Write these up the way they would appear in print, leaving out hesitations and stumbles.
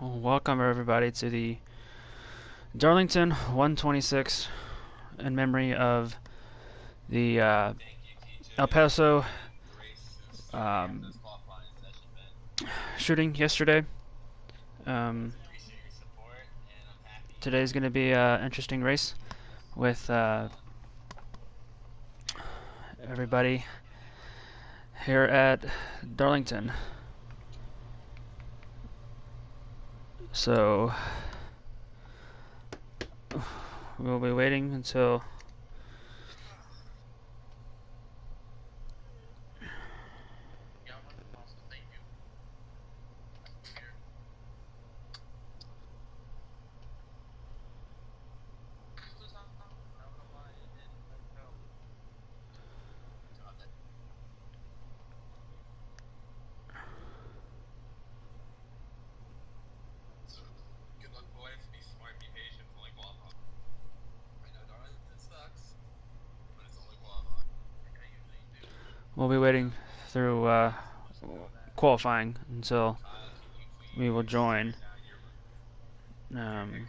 Welcome everybody to the Darlington 126 in memory of the El Paso um, shooting yesterday. Um, Today's going to be an interesting race with everybody here at Darlington. So we'll be waiting until we'll be waiting through qualifying until we will join. Um,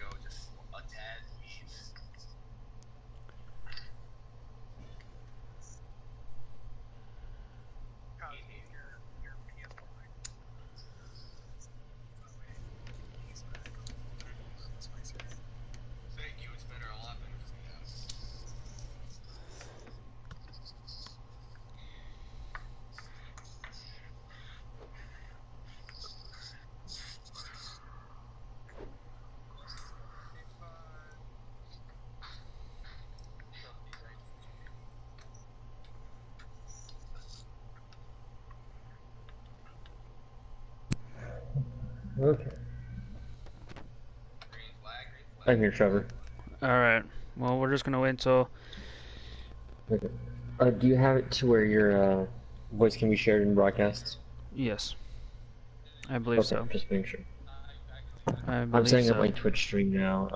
Okay. I'm here, Trevor. Alright, well, we're just going to wait until. Okay. Do you have it to where your voice can be shared in broadcasts? Yes, I believe Okay, so. just making sure. I I'm believe setting up so. my Twitch stream now.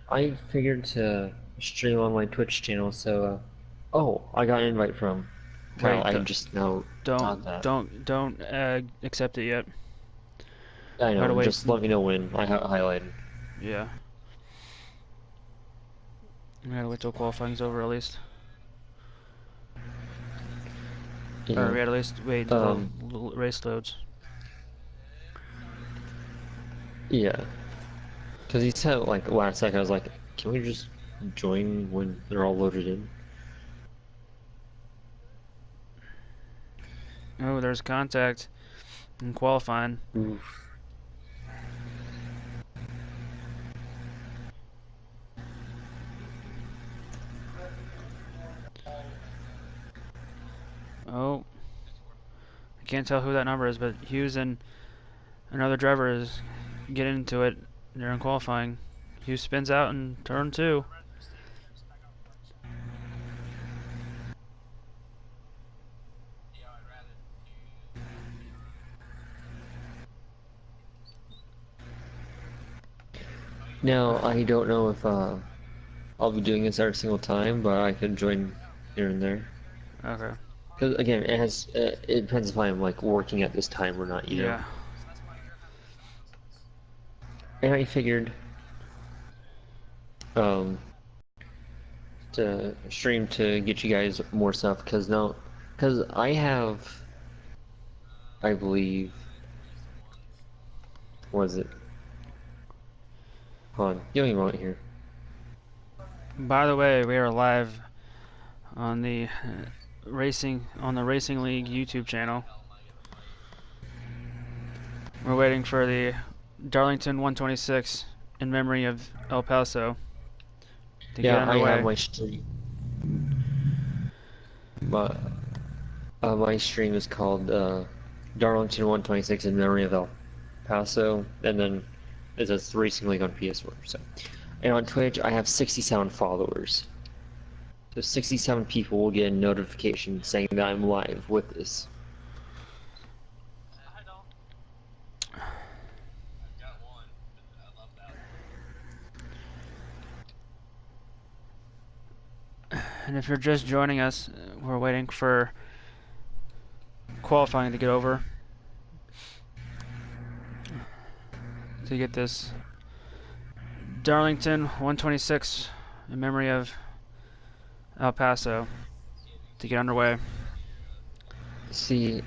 I figured to stream on my Twitch channel, so oh, I got an invite from Kyle. Wait, I just now thought that. don't accept it yet. I Gotta know. wait. Just let me know when I highlighted. Yeah, we gotta wait till qualifying's over at least. Or Yeah. we gotta at least wait until race loads. Yeah. Because he said like last second, I was like, can we just join when they're all loaded in? Oh, there's contact in qualifying. Oof. Oh, I can't tell who that number is, but Hughes and another driver is getting into it. They're in qualifying. Hughes spins out in turn 2. Now, I don't know if I'll be doing this every single time, but I can join here and there. Okay. Because again, it depends if I'm like working at this time or not, you know. Yeah. And I figured um to stream to get you guys more stuff because I have, I believe, was it? Hold on, give me a moment here. By the way, we are live on the Racing League YouTube channel. We're waiting for the Darlington 126 in memory of El Paso to get Yeah, I have underway. my stream, but my stream is called Darlington 126 in memory of El Paso, and then it says Racing League on PS4. So, and on Twitch, I have 67 followers. So 67 people will get a notification saying that I'm live with this. And if you're just joining us, we're waiting for qualifying to get over to get this Darlington 126 in memory of El Paso to get underway. See,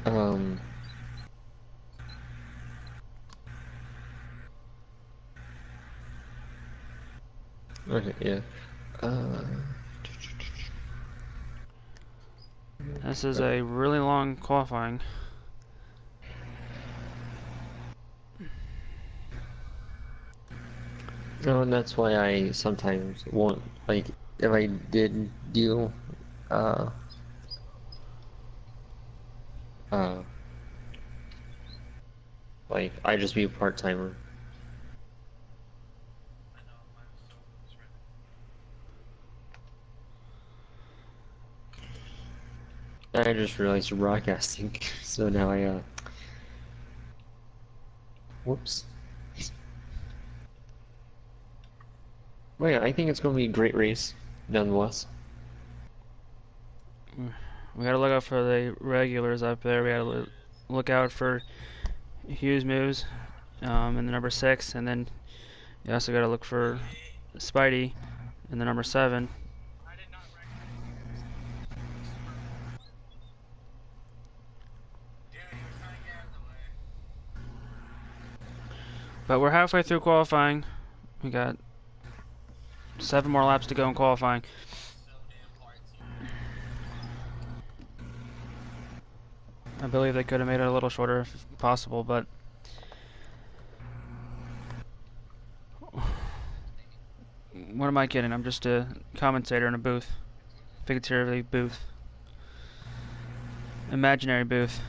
okay, yeah. This is a really long qualifying. No, and that's why I sometimes won't, like, if I did do, uh, uh, like, I just be a part-timer. I just realized you're broadcasting, so now whoops. Well, yeah, I think it's going to be a great race, nonetheless. We gotta look out for the regulars up there. We gotta look out for Hughes moves in the number 6, and then you also gotta look for Spidey in the number 7. But we're halfway through qualifying. We got 7 more laps to go in qualifying. I believe they could have made it a little shorter if possible, but what am I kidding? I'm just a commentator in a booth. Figuratively booth. Imaginary booth.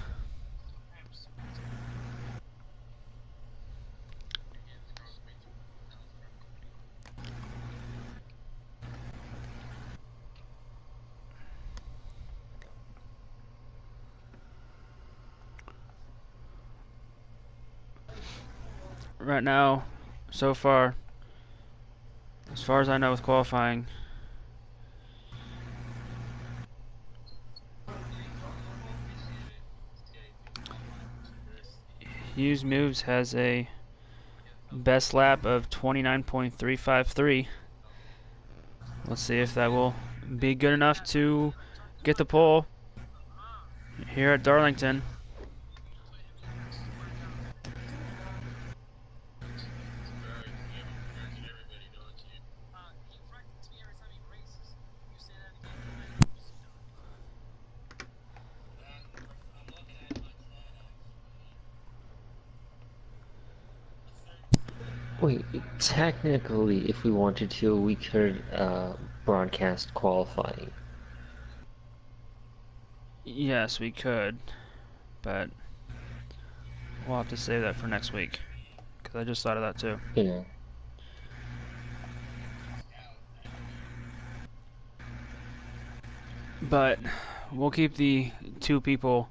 Right now, so far, as far as I know with qualifying, Hughes Moves has a best lap of 29.353. Let's see if that will be good enough to get the pole here at Darlington. Wait, technically, if we wanted to, we could broadcast qualifying. Yes, we could, but we'll have to save that for next week, because I just thought of that too. Yeah. But we'll keep the 2 people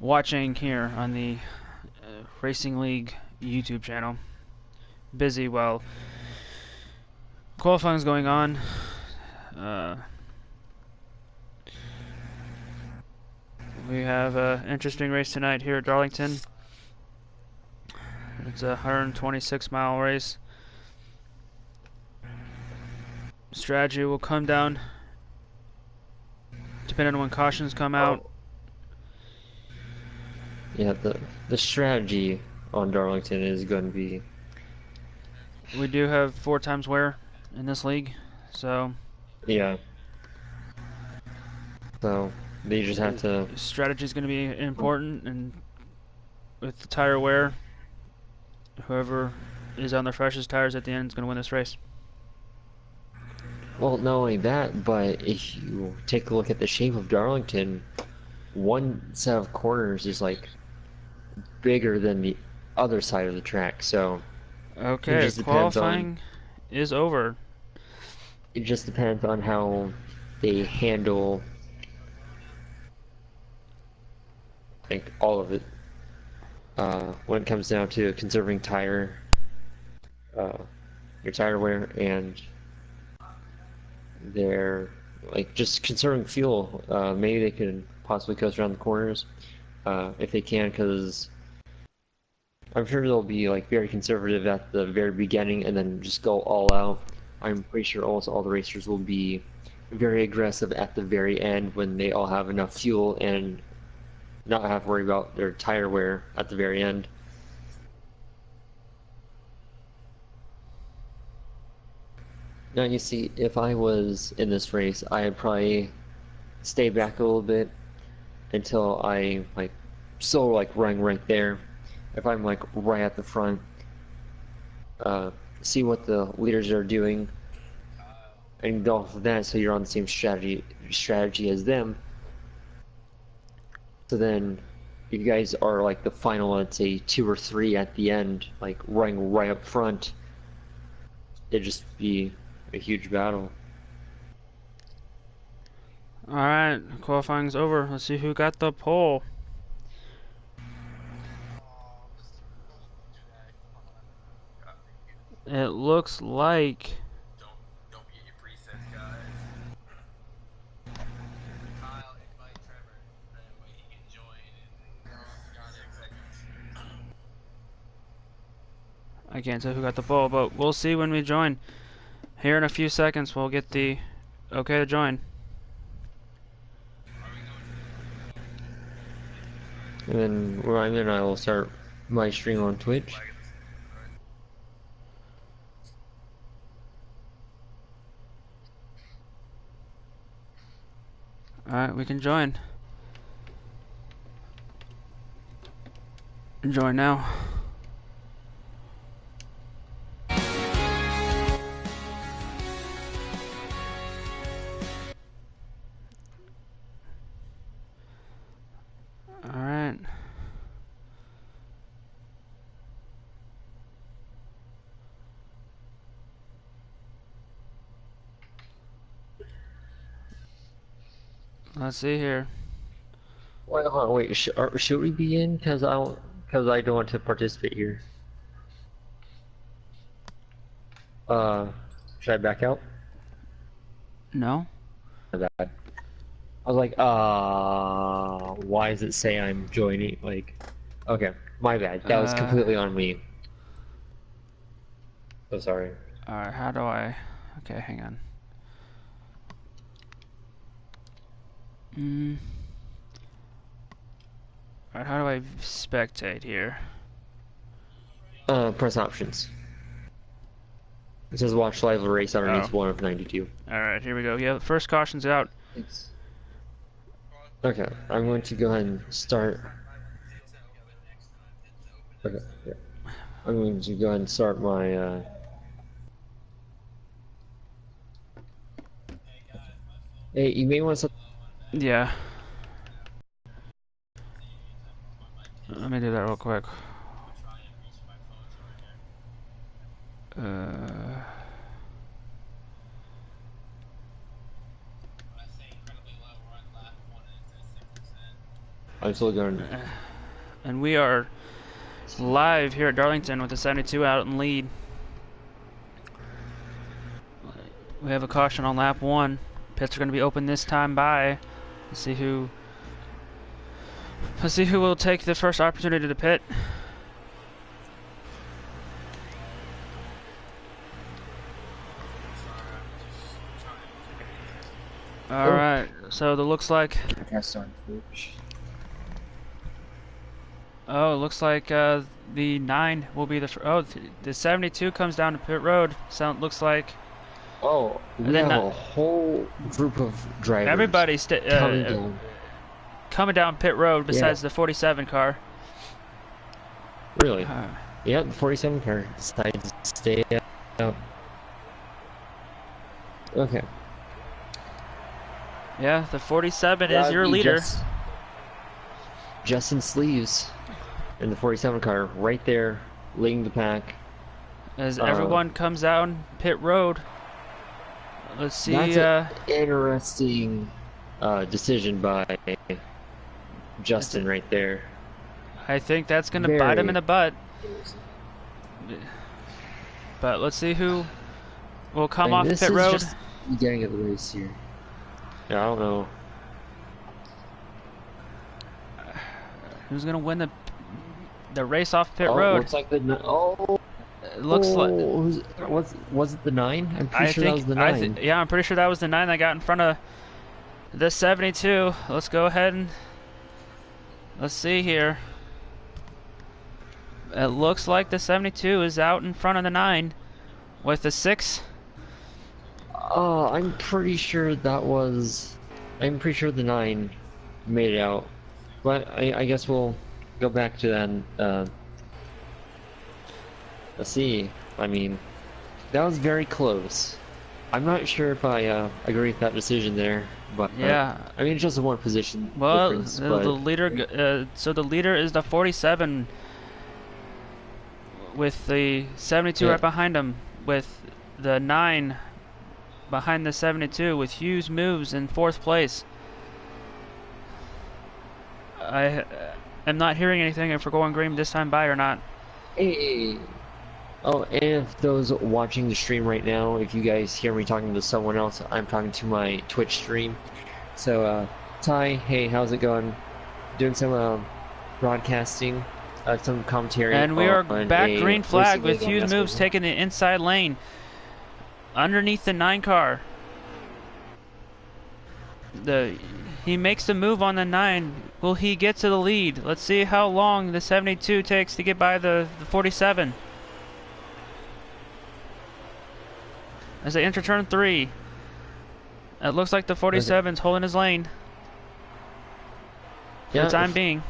watching here on the Racing League YouTube channel busy while qualifying is going on. We have an interesting race tonight here at Darlington. It's a 126-mile race. Strategy will come down depending on when cautions come out. Yeah, the strategy on Darlington is going to be... We do have 4 times wear in this league, so... Yeah. So, they just have to... Strategy is going to be important, and with the tire wear, whoever is on the freshest tires at the end is going to win this race. Well, not only that, but if you take a look at the shape of Darlington, one set of corners is like bigger than the other side of the track, so it Okay, just depends qualifying is over. It just depends on how they handle like all of it. When it comes down to conserving your tire wear and their like just conserving fuel. Maybe they could possibly coast around the corners if they can, because I'm sure they'll be like very conservative at the very beginning and then just go all out. I'm pretty sure almost all the racers will be very aggressive at the very end when they all have enough fuel and not have to worry about their tire wear at the very end. Now you see, if I was in this race, I'd probably stay back a little bit until I like running right there. If I'm like right at the front, see what the leaders are doing and go off of that so you're on the same strategy as them. So then you guys are like the final, let's say 2 or 3 at the end, like running right up front. It'd just be a huge battle. Alright, qualifying's over. Let's see who got the pole. It looks like I can't tell who got the pole, but we'll see when we join. Here in a few seconds, we'll get the okay to join. And then Ryan and I will start my stream on Twitch. Alright, we can join. Join now. Alright. Let's see here. Wait, hold on, wait. Should we be in? Because I don't want to participate here. Should I back out? No? My bad. I was like, why does it say I'm joining? Like, okay, my bad. That was completely on me. So sorry. Alright, how do I... Okay, hang on. Alright, how do I spectate here? Press options. It says watch live race underneath 1 of 92. Alright, here we go. Yeah, first caution's out. Thanks. Okay, I'm going to go ahead and start. Okay, yeah. I'm going to go ahead and start my, Hey, you may want to... Yeah. Let me do that real quick. I'm still going. And we are live here at Darlington with the 72 out in lead. We have a caution on lap 1. Pits are going to be open this time by. Let's see who will take the first opportunity to pit. All right. So it looks like. Oh, it looks like the 9 will be the 72 comes down to pit road. Looks like. Oh, we have a whole group of drivers. Everybody's coming down pit road besides the 47 car. Really? Yeah, the 47 car decided to stay out. Okay. Yeah, the 47 is your leader. Justin Sleeves in the 47 car right there, leading the pack. As everyone comes down pit road. Let's see. That's an interesting decision by Justin right there. I think that's going to bite him in the butt. But let's see who will come off pit road. This is just the beginning of the race here. Yeah, I don't know. Who's gonna win the race off pit Oh, road? looks like oh, It looks like was it the 9? I'm pretty sure that was the 9. yeah, I'm pretty sure that was the 9 that got in front of the 72. Let's go ahead and let's see here. It looks like the 72 is out in front of the 9 with the 6. I'm pretty sure that was. I'm pretty sure the 9 made it out. But I guess we'll go back to that. Let's see. I mean, that was very close. I'm not sure if I agree with that decision there, but Yeah. I mean, it's just a one position Well, difference. the But leader. So the leader is the 47, with the 72 yeah, right behind him, with the 9 behind the 72, with Hughes moves in 4th place. I am not hearing anything if we're going green this time by or not. hey. Oh, and if those watching the stream right now, if you guys hear me talking to someone else, I'm talking to my Twitch stream. So, Ty, hey, how's it going? Doing some broadcasting, some commentary. And we are on back a green flag racing with league on Hughes moves NASCAR. taking the inside lane underneath the 9 car. He makes the move on the 9. Will he get to the lead? Let's see how long the 72 takes to get by the 47. As they enter turn 3, it looks like the 47's holding his lane for the time being.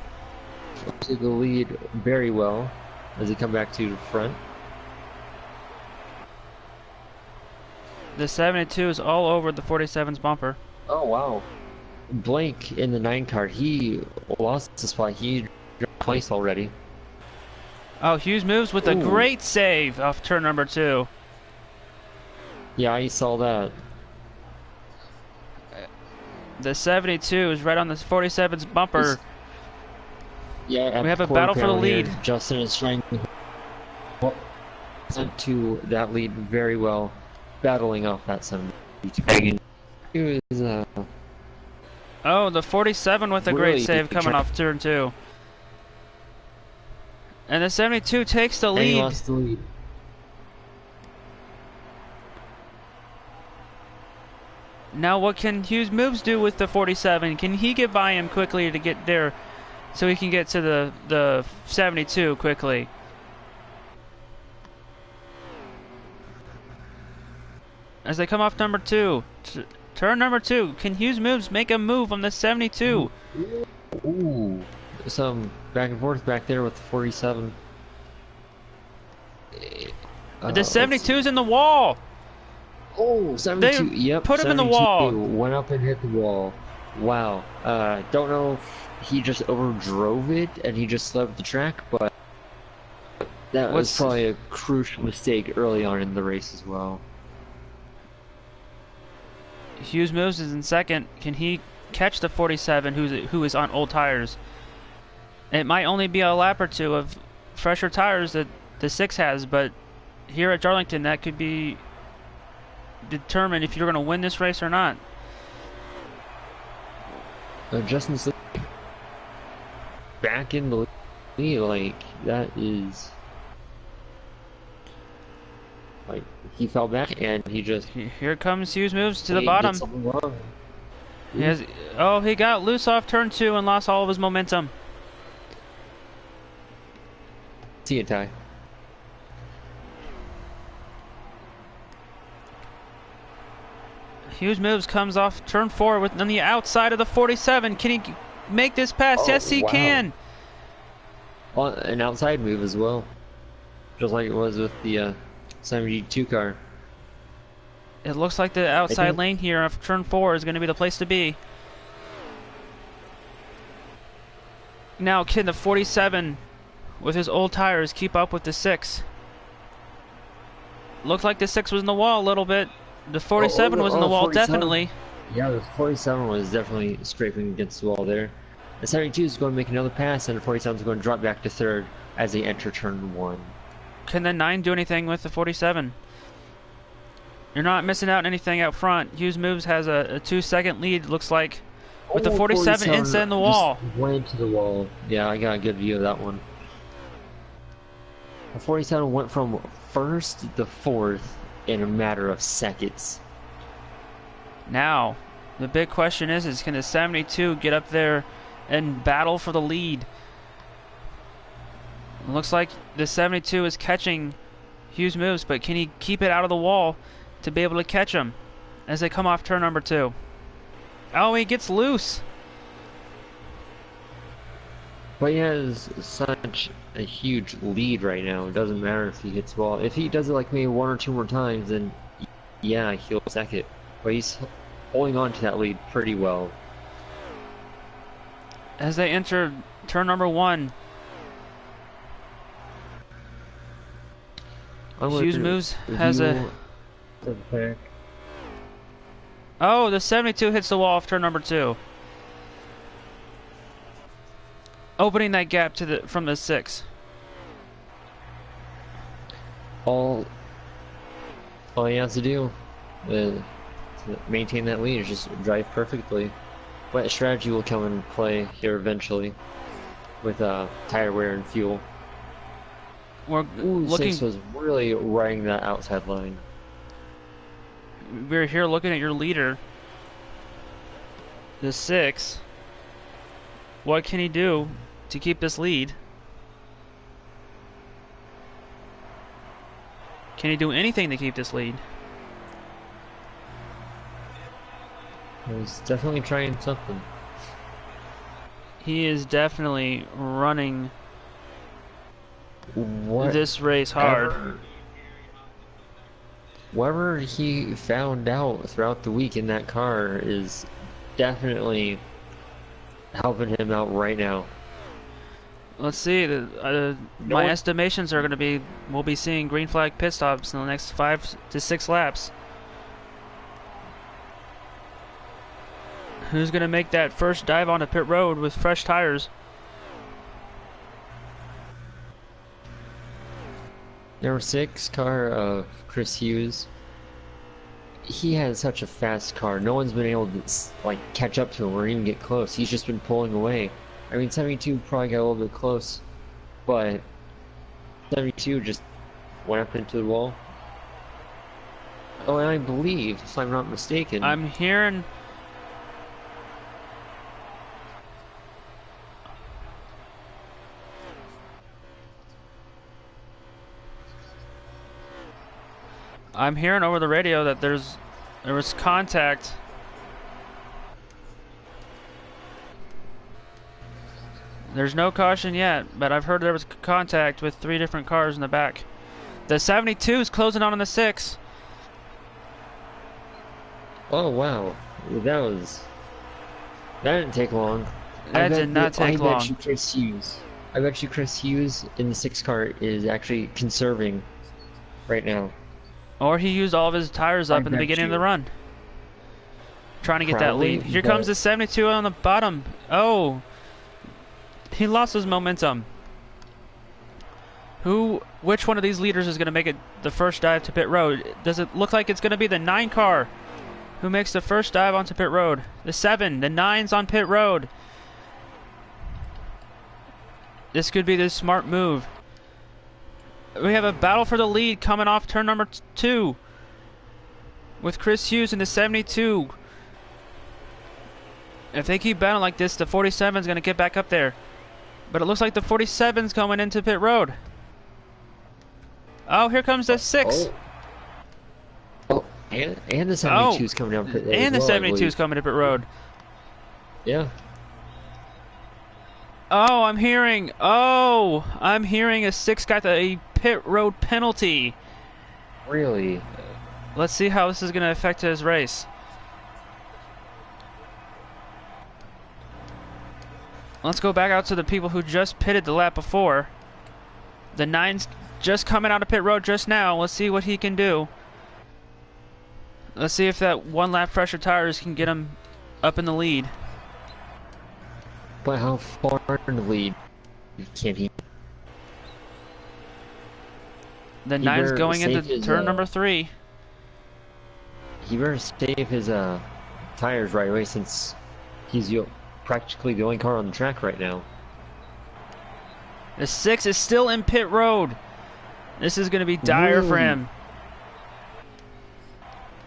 To the lead very well as they come back to the front. The 72 is all over the 47's bumper. Oh wow! Blake in the 9 car, he lost the spot. He dropped twice already. Oh, Hughes moves with a Ooh. great save off turn number 2. Yeah, I saw that. The 72 is right on the 47's bumper. Yeah, We have a battle for the lead. Justin is trying to that lead very well, battling off that 72. It was Oh, the 47 with a great really save coming off turn 2. And the 72 takes the and he lead. lost the lead. Now what can Hughes moves do with the 47? Can he get by him quickly to get there so he can get to the 72 quickly? As they come off number 2. Turn number 2. Can Hughes moves make a move on the 72? Ooh, some back and forth back there with the 47. The 72's in the wall. Oh, 72. They Yep, put him in the 72 wall. went up and hit the wall. Wow. Don't know if he just overdrove it and he just left the track, but that was probably a crucial mistake early on in the race as well. Hughes moves is in second. Can he catch the 47 who is on old tires? It might only be a lap or two of fresher tires that the 6 has, but here at Darlington that could be determined if you're going to win this race or not. Justin's back in the lead, like that is like he fell back and he just Here comes Hughes moves to the bottom. did something wrong. He got loose off turn 2 and lost all of his momentum. See it, Ty. Hughes moves comes off turn 4 with on the outside of the 47. Can he make this pass? Oh, Yes, he wow. can. Well, an outside move as well, just like it was with the 72 car. It looks like the outside lane here of turn 4 is going to be the place to be. Now, can the 47 with his old tires keep up with the 6? Looked like the 6 was in the wall a little bit. The 47 was in the wall, 47. definitely. Yeah, the 47 was definitely scraping against the wall there. The 72 is going to make another pass, and the 47 is going to drop back to third as they enter turn 1. Can the 9 do anything with the 47? You're not missing out on anything out front. Hughes Moves has a 2-second lead, looks like, with the Oh, 47 inside in the just wall. went to the wall. Yeah, I got a good view of that one. The 47 went from first to fourth in a matter of seconds. Now, the big question is can the 72 get up there and battle for the lead? It looks like the 72 is catching Hughes Moves, but can he keep it out of the wall to be able to catch him as they come off turn number 2? Oh, he gets loose. But he has such a huge lead right now. It doesn't matter if he hits the ball. If he does it like maybe 1 or 2 more times, then yeah, he'll sack it. But he's holding on to that lead pretty well. As they enter turn number 1, Hughes Moves has a... Oh, the 72 hits the wall off turn number 2. Opening that gap to the from the 6. All he has to do to maintain that lead is just drive perfectly. But strategy will come into play here eventually with tire wear and fuel. We're looking. 6 was really riding that outside line. We're here looking at your leader, the 6. What can he do to keep this lead? Can he do anything to keep this lead? He's definitely trying something. He is definitely running this race hard. Whatever he found out throughout the week in that car is definitely helping him out right now. Let's see. My estimations are going to be we'll be seeing green flag pit stops in the next 5 to 6 laps. Who's going to make that first dive onto pit road with fresh tires? Number 6 car of Chris Hughes. He has such a fast car. No one's been able to like catch up to him or even get close. He's just been pulling away. I mean, 72 probably got a little bit close, but 72 just went up into the wall. Oh, and I believe, if I'm not mistaken, I'm hearing. I'm hearing over the radio that there was contact. There's no caution yet, but I've heard there was contact with 3 different cars in the back. The 72 is closing on the 6. Oh wow, that didn't take long. That did not take long. I bet you Chris Hughes in the 6 car is actually conserving right now. Or he used all of his tires up in the beginning of the run, trying to get that lead. Here comes the 72 on the bottom. Oh, he lost his momentum. Which one of these leaders is going to make it the first dive to pit road? Does it look like it's going to be the 9 car who makes the first dive onto pit road? The 7, the 9's on pit road. This could be the smart move. We have a battle for the lead coming off turn number 2 with Chris Hughes in the 72. If they keep battling like this, the 47 is going to get back up there. But it looks like the 47's coming into pit road. Oh, here comes the 6. And the 72's coming down pit road. And the 72's coming to pit road. Yeah. Oh, I'm hearing a 6 got a pit road penalty. Really? Let's see how this is going to affect his race. Let's go back out to the people who just pitted the lap before. The 9's just coming out of pit road just now. Let's see what he can do. Let's see if that 1 lap fresher tires can get him up in the lead. But how far in the lead can he? The 9's going into turn number 3. he better save his tires right away since he's practically the only car on the track right now. The 6 is still in pit road. This is going to be dire for Really? him.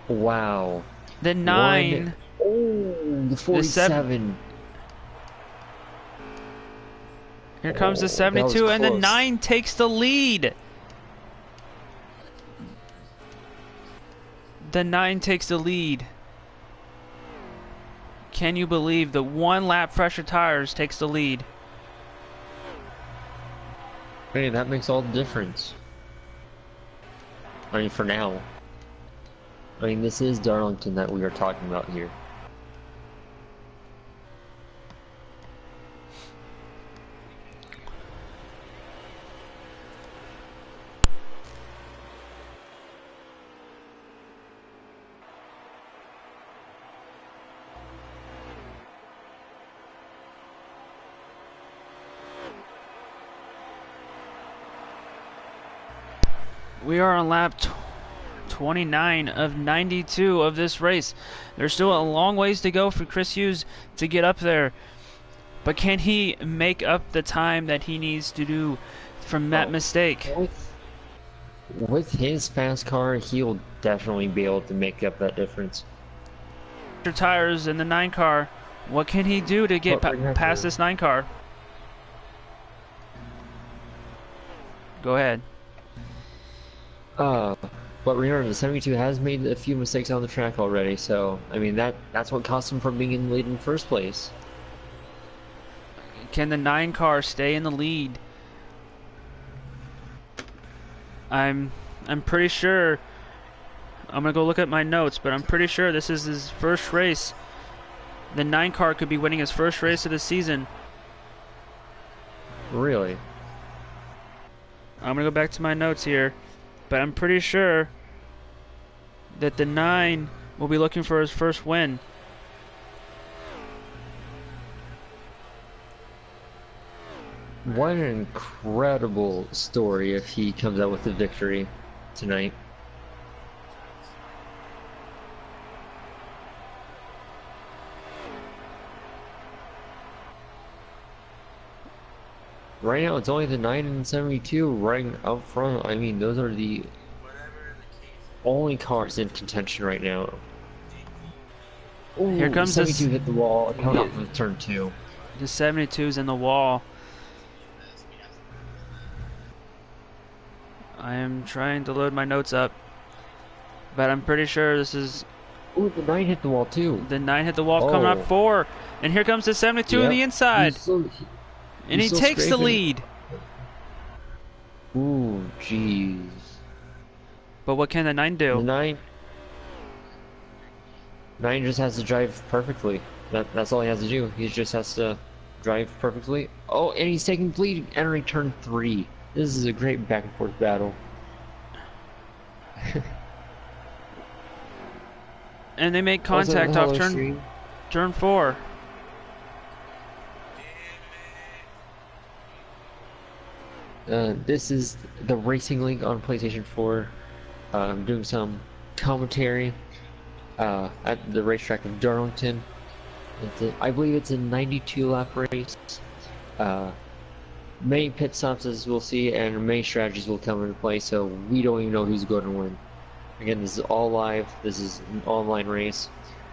Wow. The 9. Oh, the 47. Here comes the That 72, was and the close. 9 takes the lead. The 9 takes the lead. Can you believe the 1 lap fresher tires takes the lead? Hey, that makes all the difference. I mean, for now. I mean, this is Darlington that we are talking about here. We are on lap 29 of 92 of this race. There's still a long ways to go for Chris Hughes to get up there. But can he make up the time that he needs to do from that mistake? With his fast car, he'll definitely be able to make up that difference. Tires in the 9 car. What can he do to get past this 9 car? Go ahead. But remember, the 72 has made a few mistakes on the track already, so, I mean, that's what cost him from being in the lead in the first place. Can the 9 car stay in the lead? I'm pretty sure. I'm gonna go look at my notes, but I'm pretty sure this is his first race. The 9 car could be winning his first race of the season. Really? I'm gonna go back to my notes here, but I'm pretty sure that the 9 will be looking for his first win. What an incredible story if he comes out with a victory tonight. Right now, it's only the 9 and 72 right up front. I mean, those are the only cars in contention right now. Ooh, Here comes 72 hit the wall, coming up with turn 2. The 72's in the wall. I am trying to load my notes up, but I'm pretty sure this is... Ooh, the 9 hit the wall too. The 9 hit the wall, coming up 4. And here comes the 72 on the inside. And he takes the lead. Ooh, jeez. But what can the 9 do? The 9 just has to drive perfectly. That's all he has to do. He just has to drive perfectly. Oh, and he's taking the lead, entering turn 3. This is a great back and forth battle. And they make contact off turn 4. This is the Racing League on PlayStation 4. I'm doing some commentary at the racetrack of Darlington. I believe it's a 92 lap race. Many pit stops, as we'll see, and many strategies will come into play, so we don't even know who's going to win. Again, this is all live. This is an online race,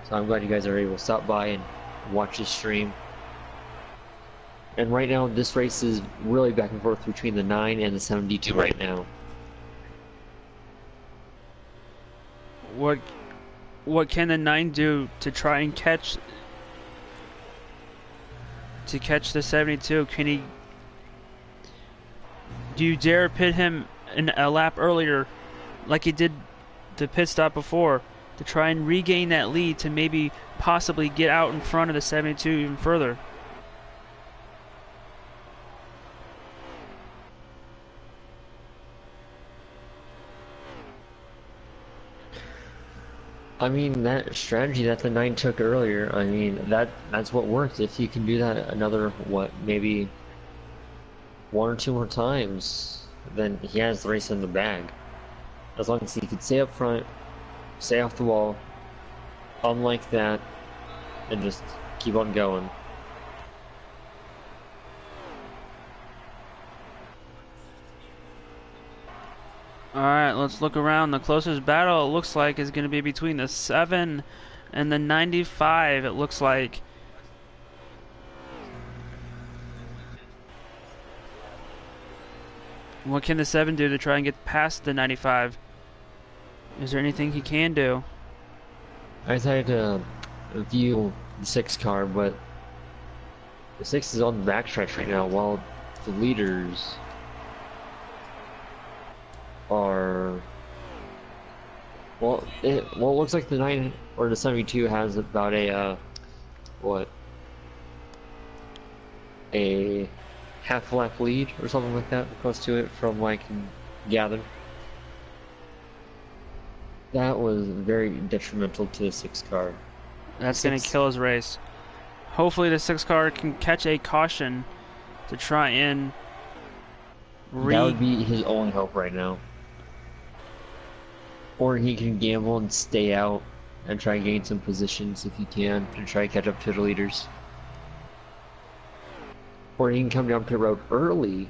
so I'm glad you guys are able to stop by and watch this stream. And right now, this race is really back and forth between the 9 and the 72 right now. What can the 9 do to try and catch the 72? Can he... Do you dare pit him a lap earlier, like he did the pit stop before, to try and regain that lead to maybe possibly get out in front of the 72 even further? I mean, that strategy that the 9 took earlier, I mean, that's what worked. If you can do that another, maybe 1 or 2 more times, then he has the race in the bag. As long as he can stay up front, stay off the wall, unlike that, and just keep on going. Alright, let's look around. The closest battle, it looks like, is going to be between the 7 and the 95, it looks like. What can the 7 do to try and get past the 95? Is there anything he can do? I decided to view the 6 car, but the 6 is on the backstretch right now, while the leaders are... Well, it looks like the 9 or the 72 has about a, what? A half lap lead or something like that, close to it from what I can gather. That was very detrimental to the 6 car. That's going to kill his race. Hopefully the 6 car can catch a caution to try and That would be his only hope right now. Or he can gamble and stay out and try and gain some positions if he can and try to catch up to the leaders. Or he can come down pit road early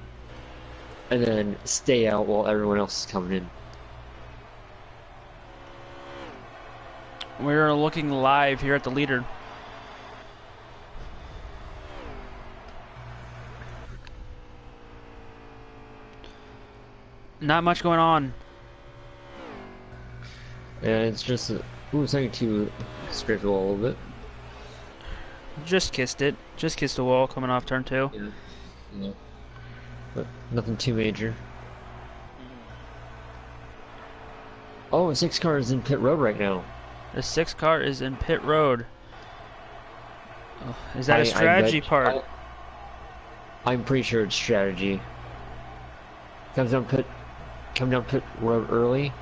and then stay out while everyone else is coming in. We're looking live here at the leader. Not much going on. And it's just ooh, 72 scraped the wall a little bit. Just kissed it. Just kissed the wall coming off turn 2. Yeah. But nothing too major. Oh, 6 car is in pit road right now. The 6 car is in pit road. Oh, is that a strategy part? I'm pretty sure it's strategy. Come down pit road early.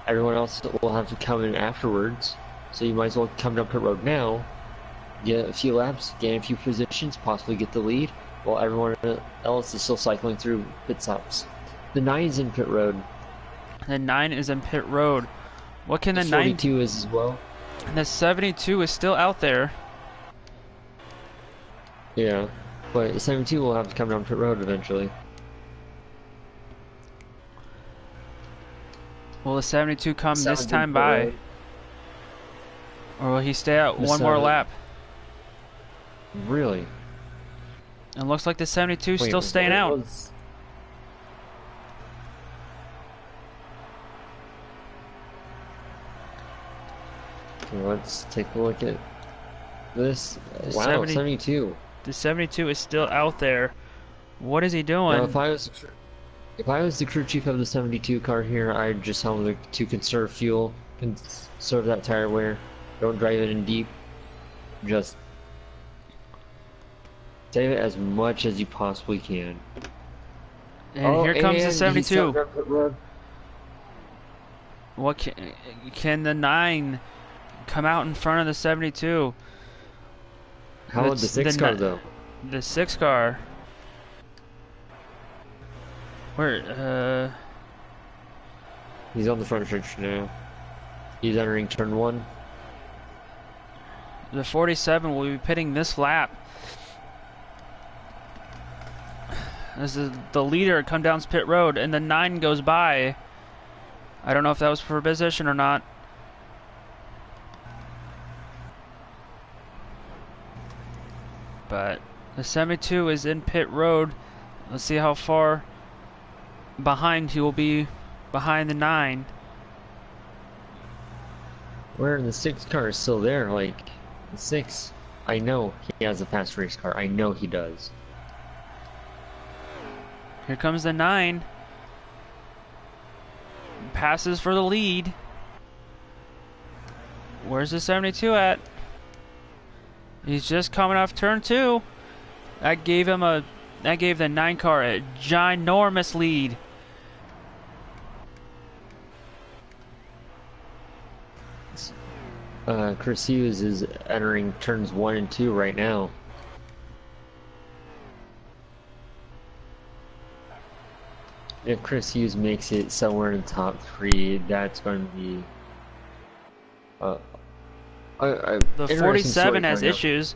Everyone else will have to come in afterwards. So you might as well come down pit road now, get a few laps, gain a few positions, possibly get the lead, while everyone else is still cycling through pit stops. The 9 is in pit road. The 9 is in pit road. What can the 42 is as well. And the 72 is still out there. Yeah, but the 72 will have to come down pit road eventually. Will the 72 come this time by? Or will he stay out one more lap? Really? It looks like the 72 is still staying out. Okay, let's take a look at this. Wow, 72. The 72 is still out there. What is he doing? Now, if I was the crew chief of the 72 car here, I'd just tell them to conserve fuel, conserve that tire wear, don't drive it in deep, just save it as much as you possibly can. And here comes the 72. What can the 9 come out in front of the 72? How about the 6 car though? The 6 car. Where? He's on the front stretch now. He's entering turn 1. The 47 will be pitting this lap. This is the leader come down pit road, and the 9 goes by. I don't know if that was for position or not. But the 72 is in pit road. Let's see how far behind he will be behind the 9. Where the 6 car is still there, like, the 6, I know he has a fast race car, I know he does. Here comes the 9. Passes for the lead. Where's the 72 at? He's just coming off turn 2. That gave the 9 car a ginormous lead. Chris Hughes is entering turns 1 and 2 right now. If Chris Hughes makes it somewhere in the top 3, that's going to be The Interesting 47 story has coming up. issues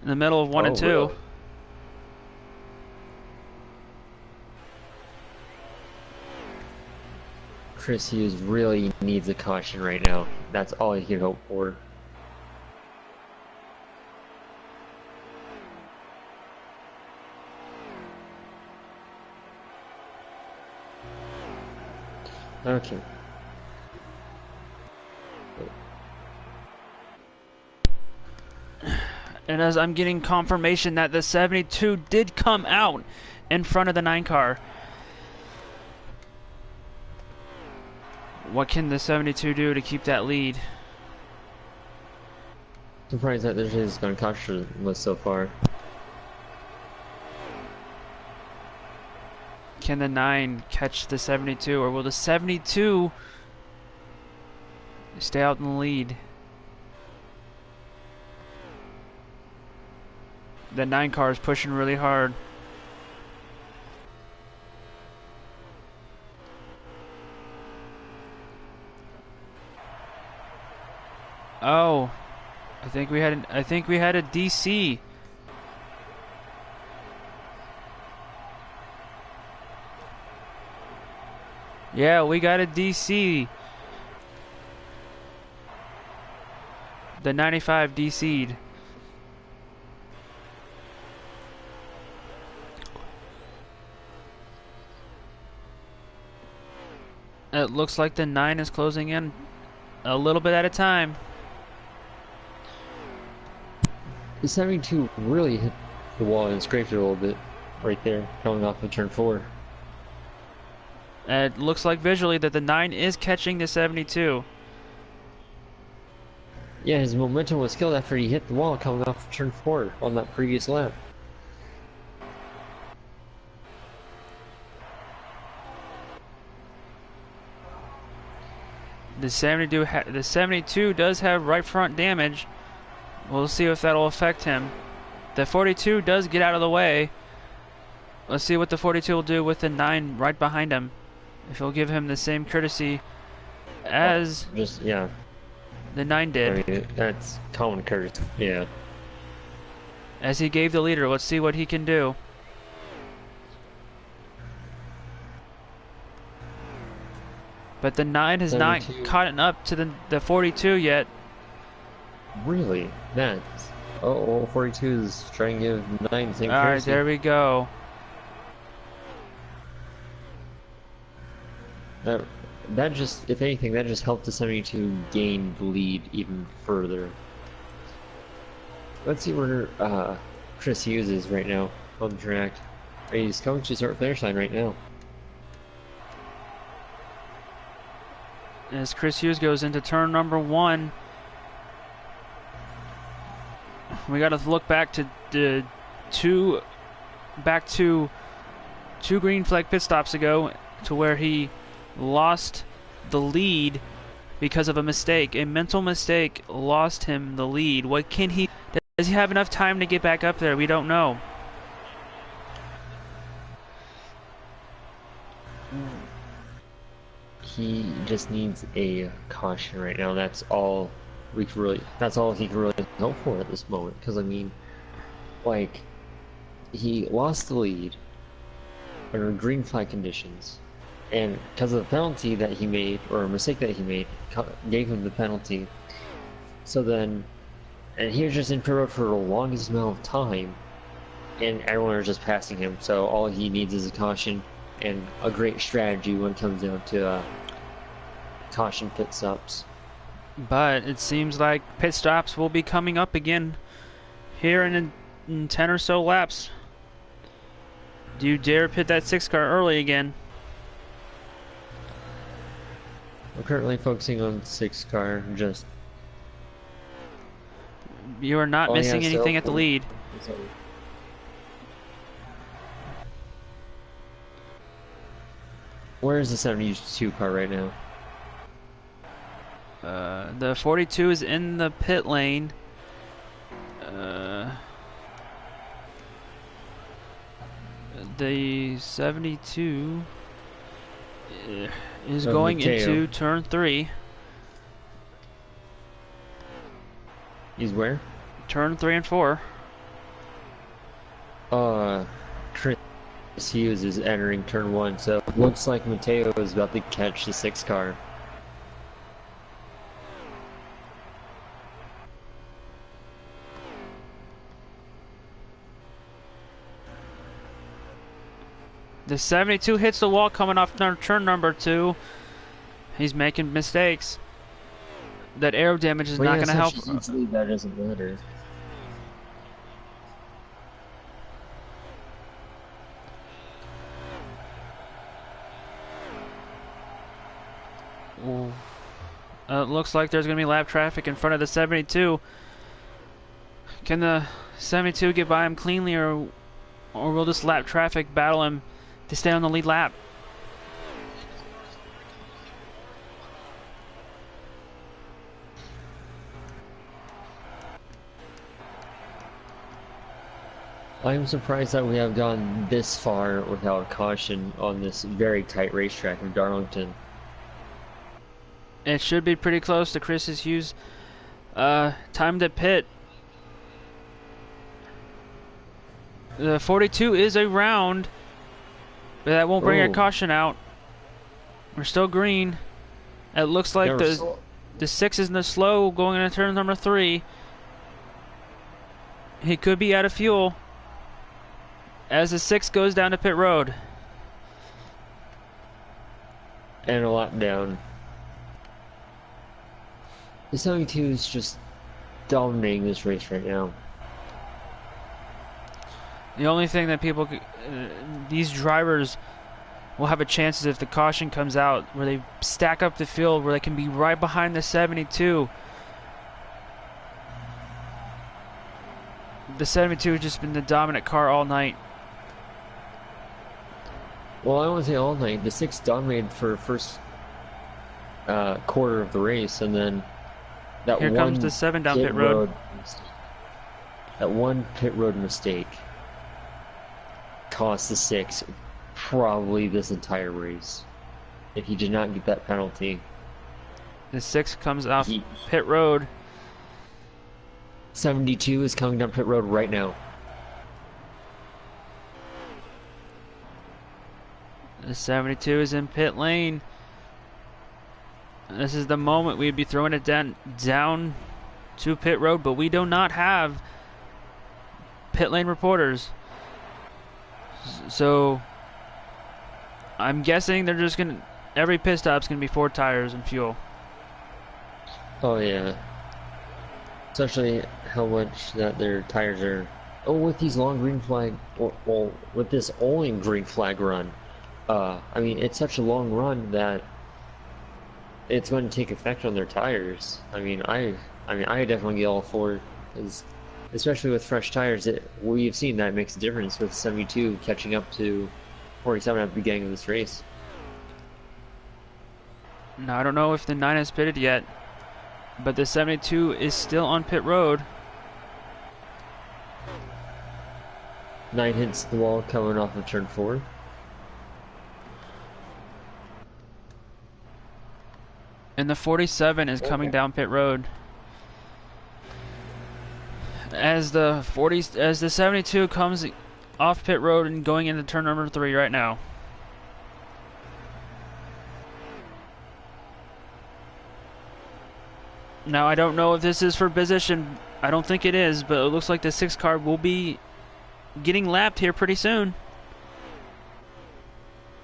in the middle of 1 and Oh, 2. really? Chris Hughes really needs a caution right now. That's all he can hope for. Okay. And as I'm getting confirmation that the 72 did come out in front of the 9 car. What can the 72 do to keep that lead? Surprised that this is going to caution list so far. Can the 9 catch the 72, or will the 72 stay out in the lead? The 9 car is pushing really hard. Oh, I think we had a DC. Yeah, we got a DC. The 95 DC'd. It looks like the 9 is closing in a little bit at a time. The 72 really hit the wall and scraped it a little bit right there, coming off of turn 4. It looks like visually that the 9 is catching the 72. Yeah, his momentum was killed after he hit the wall coming off of turn 4 on that previous lap. The 72 does have right front damage. We'll see if that'll affect him. The 42 does get out of the way. Let's see what the 42 will do with the 9 right behind him. If he'll give him the same courtesy as Yeah. the 9 did. I mean, that's common courtesy. Yeah. As he gave the leader, let's see what he can do. But the 9 has not 72. caught up to the 42 yet. Really? That's... Oh, 42 is trying to give 9 the same Alright, courtesy. there we go. That just, if anything, that just helped the 72 gain the lead even further. Let's see where Chris Hughes is right now on the track. He's coming to start finish line right now. As Chris Hughes goes into turn number 1, we got to look back to two green flag pit stops ago, to where he lost the lead because of a mistake. A mental mistake lost him the lead. What can he? Does he have enough time to get back up there? We don't know. He just needs a caution right now. That's all we can really. That's all he can really hope for at this moment. Because I mean, like, he lost the lead under green flag conditions, and because of the penalty that he made, or a mistake that he made, gave him the penalty. So then, and he was just in pit road for the longest amount of time, and everyone was just passing him. So all he needs is a caution and a great strategy when it comes down to caution pit stops. But it seems like pit stops will be coming up again here in 10 or so laps. Do you dare pit that 6 car early again? We're currently focusing on 6 car, just... You are not missing anything at the lead. Where is the 72 car right now? The 42 is in the pit lane. The 72 is going into turn 3. He's where? Turn 3 and 4. Chris Hughes is entering turn 1, so looks like Mateo is about to catch the 6 car. The 72 hits the wall coming off turn number 2. He's making mistakes. That aero damage is not going to help. Easily, that doesn't matter. It looks like there's going to be lap traffic in front of the 72. Can the 72 get by him cleanly, or will this lap traffic battle him to stay on the lead lap? I'm surprised that we have gone this far without caution on this very tight racetrack of Darlington. It should be pretty close to Chris Hughes' time to pit. The 42 is around, but that won't bring a caution out. We're still green. It looks like the 6 is in the slow going into turn number 3. He could be out of fuel as the 6 goes down to pit road. And a lap down. The 72 is just dominating this race right now. The only thing that these drivers will have a chance is if the caution comes out, where they stack up the field, where they can be right behind the 72. The 72 has just been the dominant car all night. Well, I won't say all night. The 6 dominated for the first quarter of the race, and then that Here comes the 7 down pit road. That one pit road mistake cost the 6 probably this entire race. If he did not get that penalty. The 6 comes off pit road. 72 is coming down pit road right now. The 72 is in pit lane. This is the moment we'd be throwing it down to pit road, but we do not have pit lane reporters. So I'm guessing they're just gonna, every pit stop's gonna be 4 tires and fuel. Oh yeah. Especially how much that their tires are. Oh, with these long green flag, well, with this only green flag run. I mean, it's such a long run that it's going to take effect on their tires. I mean, I definitely get all for it, because especially with fresh tires, we've seen that makes a difference with 72 catching up to 47 at the beginning of this race. Now I don't know if the 9 has pitted yet, but the 72 is still on pit road. 9 hits the wall coming off of turn 4. And the 47 is coming down pit road. As the 72 comes off pit road and going into turn number 3 right now. Now I don't know if this is for position. I don't think it is, but it looks like the 6 car will be getting lapped here pretty soon.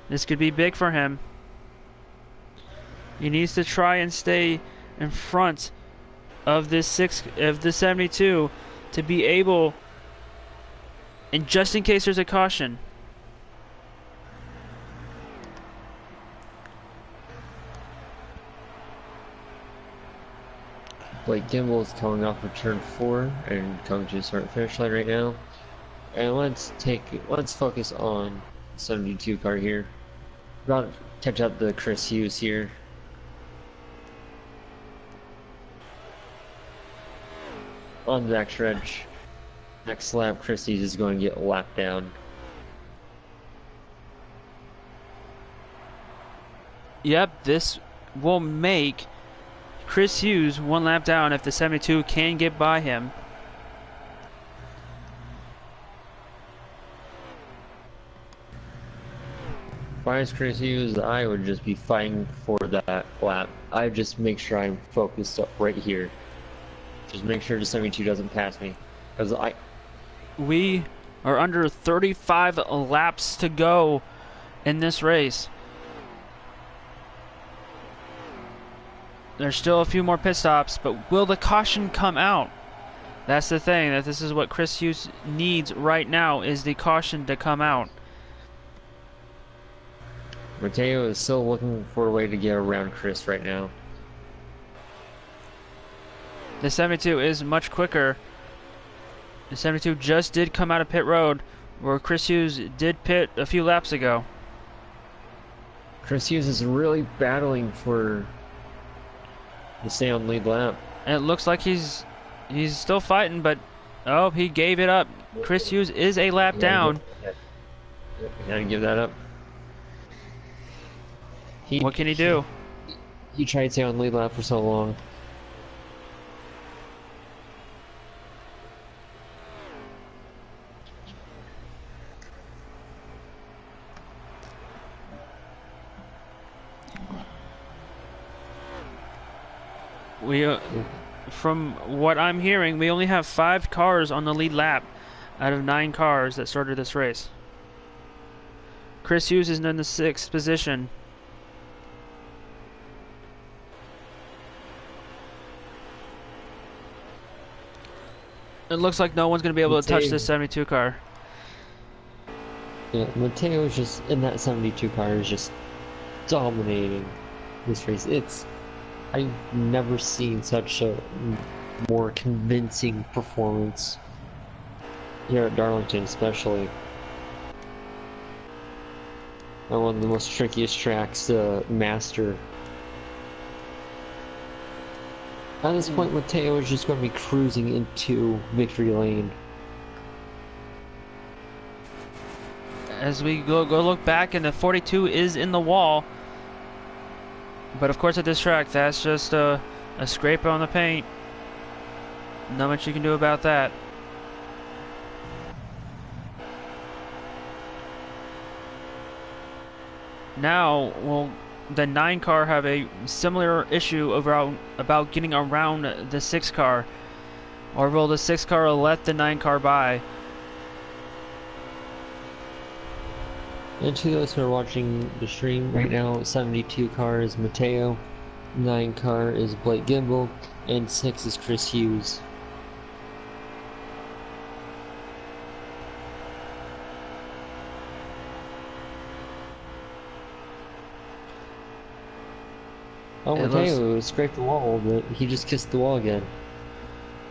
This could be big for him. He needs to try and stay in front of this 72 to be able, and just in case there's a caution. Blake Gimbel is coming off of turn 4 and coming to the start finish line right now. And let's focus on 72 car here. About to catch up the Chris Hughes here. On the backstretch. Next lap, Chris Hughes is going to get lapped down. Yep, this will make Chris Hughes 1 lap down if the 72 can get by him. If I was Chris Hughes, I would just be fighting for that lap. I'd just make sure I'm focused up right here. Just make sure the 72 doesn't pass me. Because We are under 35 laps to go in this race. There's still a few more pit stops, but will the caution come out? That's the thing, that this is what Chris Hughes needs right now, is the caution to come out. Mateo is still looking for a way to get around Chris right now. The 72 is much quicker. The 72 just did come out of pit road, where Chris Hughes did pit a few laps ago. Chris Hughes is really battling for to stay on lead lap. And it looks like he's still fighting, but oh, he gave it up. Chris Hughes is a lap down. You gotta give that up. What can he do? He tried to stay on lead lap for so long. From what I'm hearing, we only have 5 cars on the lead lap out of 9 cars that started this race. Chris Hughes is in the 6th position. It looks like no one's going to be able to touch this 72 car. Yeah, Mateo's just in that 72 car is just dominating this race. I've never seen such a more convincing performance here at Darlington, especially. One of the most trickiest tracks to master. At this point, Mateo is just going to be cruising into victory lane. As we go look back, and the 42 is in the wall. But of course at this track, that's just a scrape on the paint. Not much you can do about that. Now, will the 9 car have a similar issue about getting around the 6 car? Or will the 6 car let the 9 car by? And to those who are watching the stream right now, 72 car is Mateo, 9 car is Blake Gimbel, and 6 is Chris Hughes. Oh, Mateo scraped the wall, but he just kissed the wall again.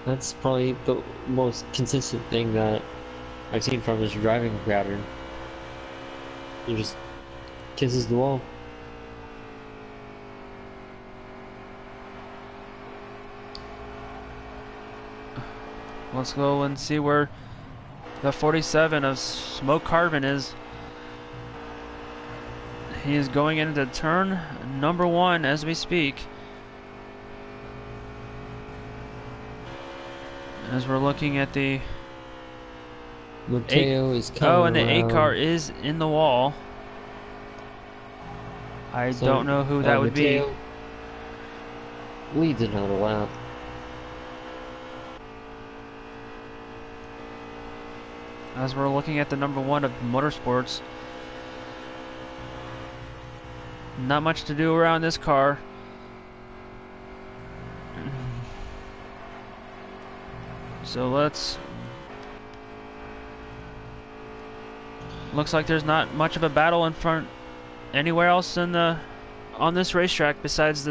That's probably the most consistent thing that I've seen from his driving pattern. He just kisses the wall. Let's go and see where the 47 of Smoke Carbon is. He is going into turn number 1 as we speak. As we're looking at the Mateo is coming. Oh, and the around. 8 car is in the wall. I don't know who that would be. Leads another lap. As we're looking at the number 1 of Motorsports. Not much to do around this car. So let's... Looks like there's not much of a battle in front anywhere else in on this racetrack besides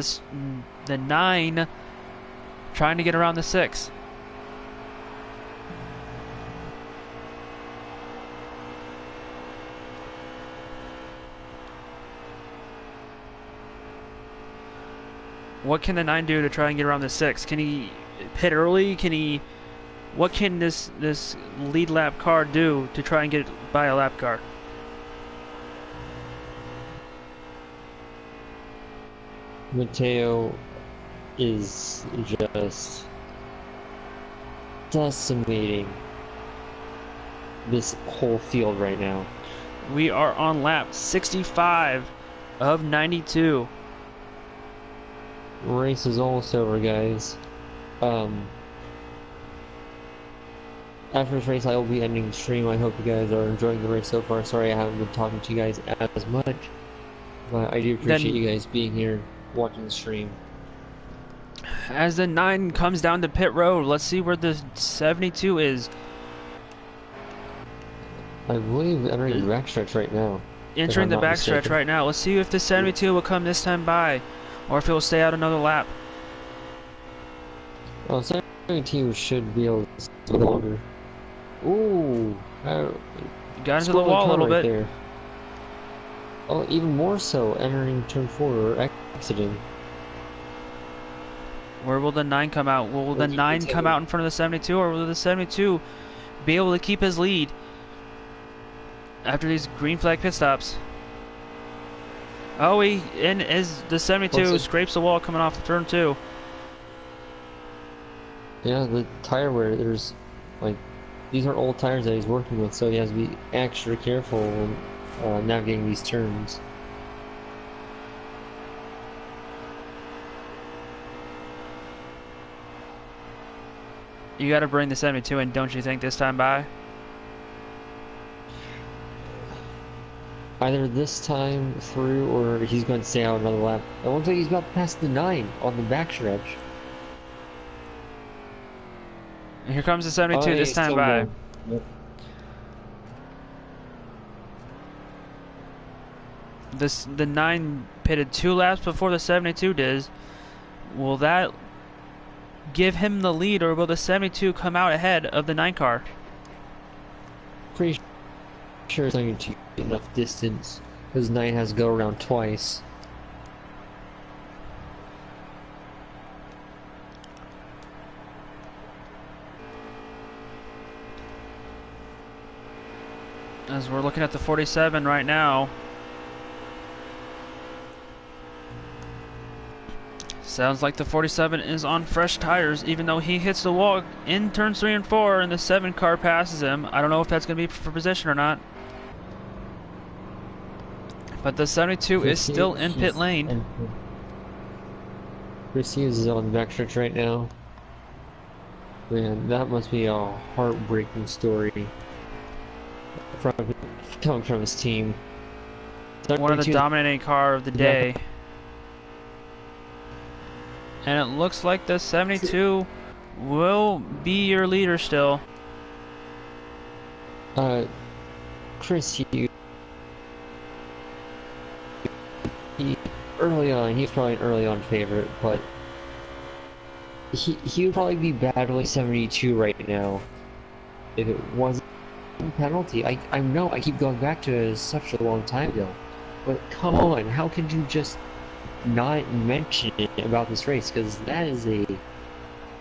the 9 trying to get around the 6. What can the 9 do to try and get around the 6? Can he pit early? What can this lead lap car do to try and get by a lap car? Mateo is just decimating this whole field right now. We are on lap 65 of 92. Race is almost over, guys. After this race, I will be ending the stream. I hope you guys are enjoying the race so far. Sorry I haven't been talking to you guys as much, but I do appreciate you guys being here, watching the stream. As the 9 comes down to pit road, let's see where the 72 is. I believe entering the backstretch right now. Entering the backstretch right now. Let's see if the 72 will come this time by, or if it will stay out another lap. Well, 72 should be able to stay longer. Ooh, got into the wall a little bit. There. Oh, even more so, entering turn 4 or exiting. Where will the 9 come out? Will the 9 come out in front of the 72, or will the 72 be able to keep his lead after these green flag pit stops? Oh, the 72 scrapes the wall coming off turn 2. Yeah, the tire wear, there's like, these are old tires that he's working with, so he has to be extra careful when navigating these turns. You got to bring the 72 in, don't you think, this time by? Either this time through, or he's going to stay out another lap. It looks like he's about to pass the 9 on the backstretch. And here comes the 72 this time by. Yep. The 9 pitted 2 laps before the 72 did. Will that give him the lead, or will the 72 come out ahead of the 9 car? Pretty sure it's not going to get enough distance, because 9 has to go around twice. As we're looking at the 47 right now. Sounds like the 47 is on fresh tires, even though he hits the wall in turns 3 and 4 and the 7 car passes him. I don't know if that's going to be for position or not. But the 72 is still in pit lane. Chris Hughes is on the backstretch right now. Man, that must be a heartbreaking story coming from his team. One of the dominating car of the day. And it looks like the 72 will be your leader still. Chris Hughes, early on, he's probably an early on favorite, but he would probably be battling 72 right now if it wasn't a penalty. I know I keep going back to it such a long time ago, but come on, how could you just not mention it about this race? Because that is a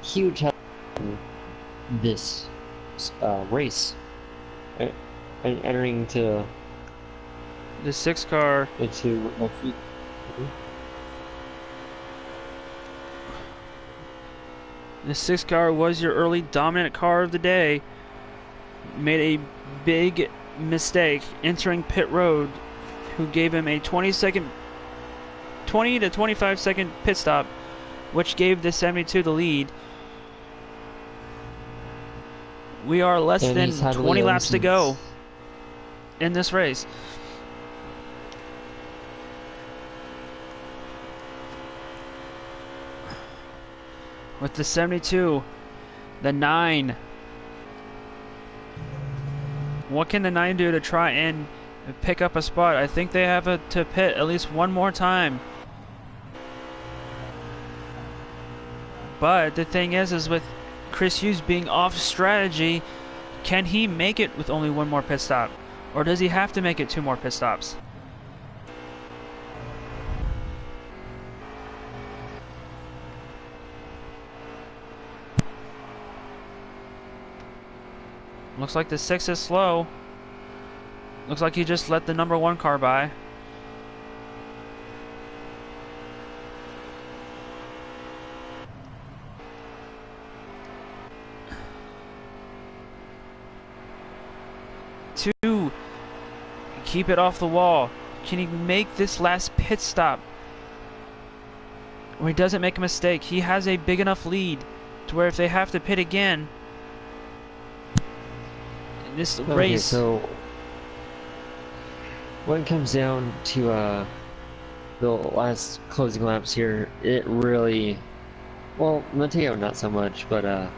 huge help in this race. And entering to the 6 car into the 6 car was your early dominant car of the day. Made a big mistake entering pit road, who gave him a 20 to 25 second pit stop, which gave the 72 the lead. We are less than 20 laps to go in this race. With the 72, the 9. What can the 9 do to try and pick up a spot? I think they have to pit at least one more time. But the thing is with Chris Hughes being off strategy, can he make it with only one more pit stop? Or does he have to make it 2 more pit stops? Looks like the 6 is slow. Looks like he just let the number 1 car by. 72 keep it off the wall? Can he make this last pit stop where he doesn't make a mistake? He has a big enough lead to where if they have to pit again in this race. So when it comes down to the last closing laps here, it really, well, Mateo not so much, but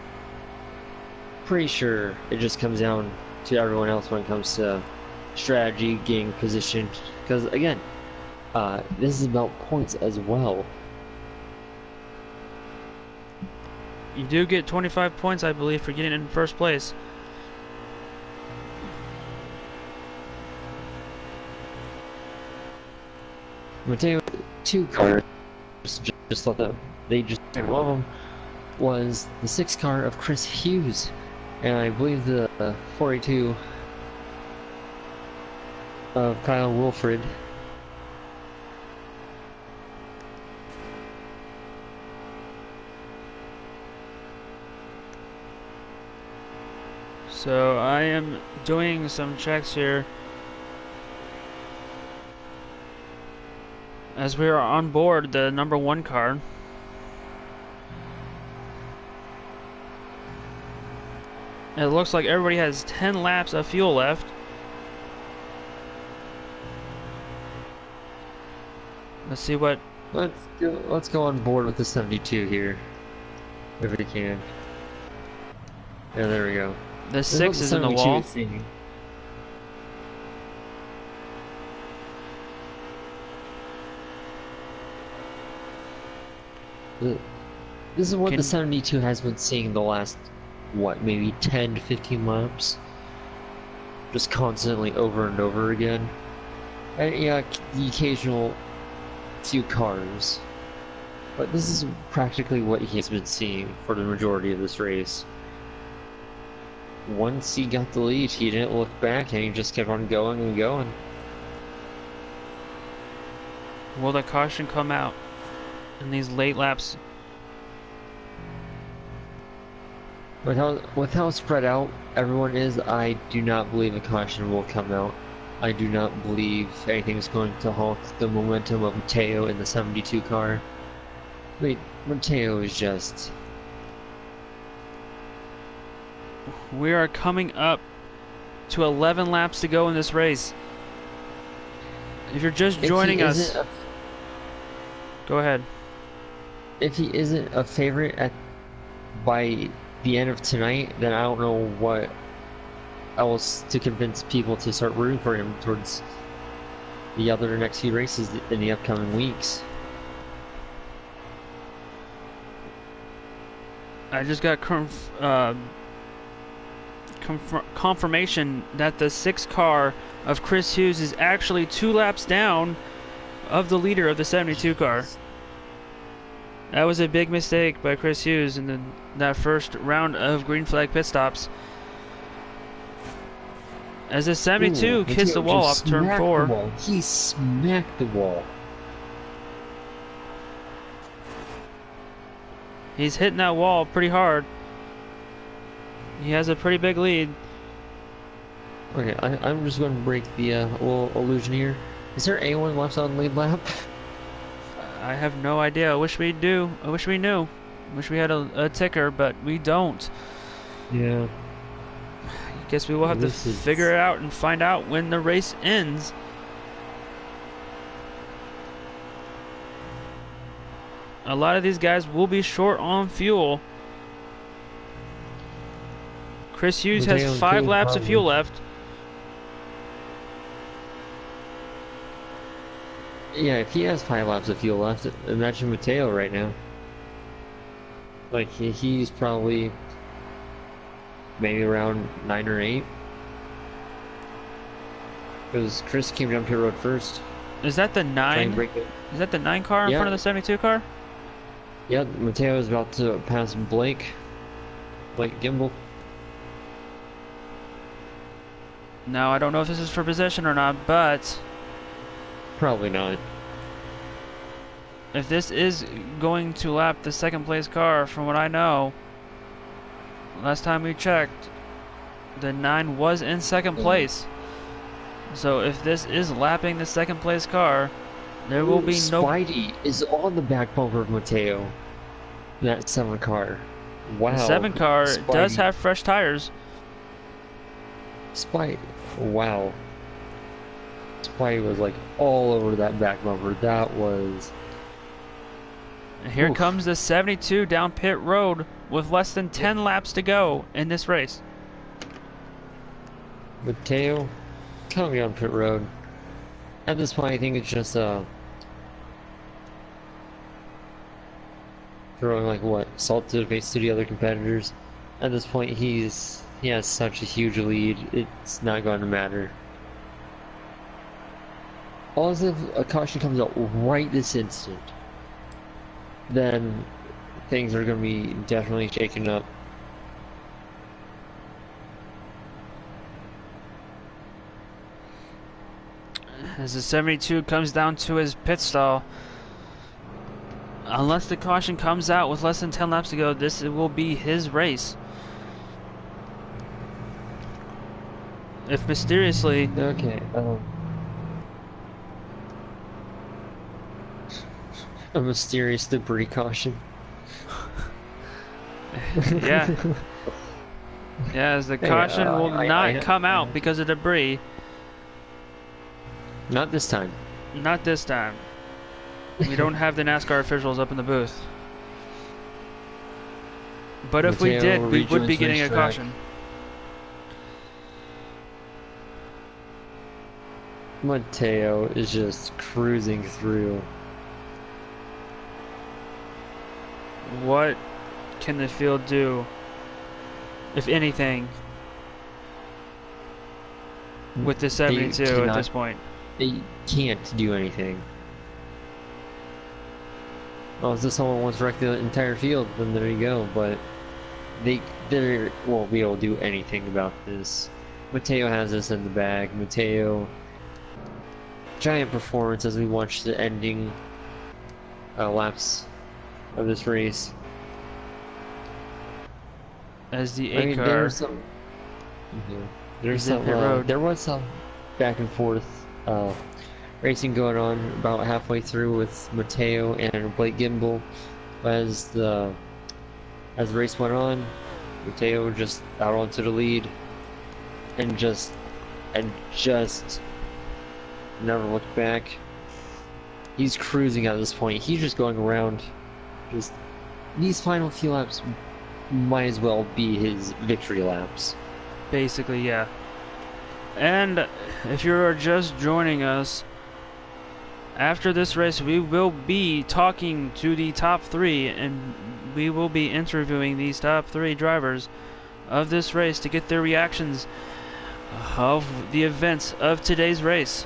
pretty sure it just comes down to everyone else when it comes to strategy, getting positioned. Because again, this is about points as well. You do get 25 points, I believe, for getting in first place. Mateo, 2 cars, just thought that they just, one of them was the 6 car of Chris Hughes, and I believe the 42 of Kyle Wilfred. So I am doing some checks here as we are on board the number 1 car. It looks like everybody has 10 laps of fuel left. Let's see what... Let's go on board with the 72 here, if we can. Yeah, there we go. The 6 is in the wall. This is what the 72 has been seeing the last, what, maybe 10 to 15 laps? Just constantly over and over again. And yeah, the occasional few cars. But this is practically what he has been seeing for the majority of this race. Once he got the lead, he didn't look back and he just kept on going and going. Will the caution come out in these late laps? With how spread out everyone is, I do not believe a caution will come out. I do not believe anything is going to halt the momentum of Mateo in the 72 car. Wait, Mateo is just... We are coming up to 11 laps to go in this race. If you're just joining us... Go ahead. If he isn't a favorite by the end of tonight, then I don't know what else to convince people to start rooting for him towards the other next few races in the upcoming weeks. I just got confirmation that the 6 car of Chris Hughes is actually 2 laps down of the leader of the 72 car. That was a big mistake by Chris Hughes in that first round of green flag pit stops. As the 72 kissed the wall off turn 4. He smacked the wall. He's hitting that wall pretty hard. He has a pretty big lead. Okay, I'm just going to break the little illusion here. Is there anyone left on lead lap? I have no idea. I wish we do. I wish we knew. I wish we had a ticker, but we don't. Yeah. I guess we will have to figure it out and find out when the race ends. A lot of these guys will be short on fuel. Chris Hughes has 5 laps of fuel left. Yeah, if he has 5 laps of fuel left, imagine Mateo right now. Like, he's probably maybe around 9 or 8. Because Chris came down pit road first. Is that the 9? Is that the 9 car in front of the 72 car? Yeah, Mateo is about to pass Blake Gimbel. Now, I don't know if this is for position or not, but... Probably not. If this is going to lap the 2nd place car, from what I know, last time we checked, The 9 was in second place. So if this is lapping the second place car, there will be no... Spidey is on the back bumper of Mateo. That 7 car. Wow. The 7 car Spidey. does have fresh tires. Spidey. Wow. Spidey was like all over that back bumper. That was... And here Oof. comes the 72 down pit road with less than 10 laps to go in this race. Mateo coming on pit road. At this point, I think it's just throwing like what salt to the face to the other competitors. At this point, he has such a huge lead. It's not going to matter. Also, if a caution comes out right this instant, then things are going to be definitely shaken up. As the 72 comes down to his pit stall, unless the caution comes out with less than 10 laps to go, this will be his race. If mysteriously... Okay, a mysterious debris caution. Yeah. Yeah, as the caution will not come out because of debris. Not this time. Not this time. We don't have the NASCAR officials up in the booth. But if we did, we would be getting a caution. Mateo is just cruising through. What can the field do, if anything, with the 72 at this point? They can't do anything. Well, if someone wants to wreck the entire field, then there you go. But they won't be able to do anything about this. Mateo has this in the bag. Mateo, giant performance as we watch the ending laps of this race. As the 8 car, there was some back and forth racing going on about halfway through with Mateo and Blake Gimbel. As the race went on, Mateo just out onto the lead and just never looked back. He's cruising at this point. He's just going around. Just these final few laps might as well be his victory laps. Basically, yeah. And if you're just joining us, after this race we will be talking to the top 3 and we will be interviewing these top 3 drivers of this race to get their reactions of the events of today's race.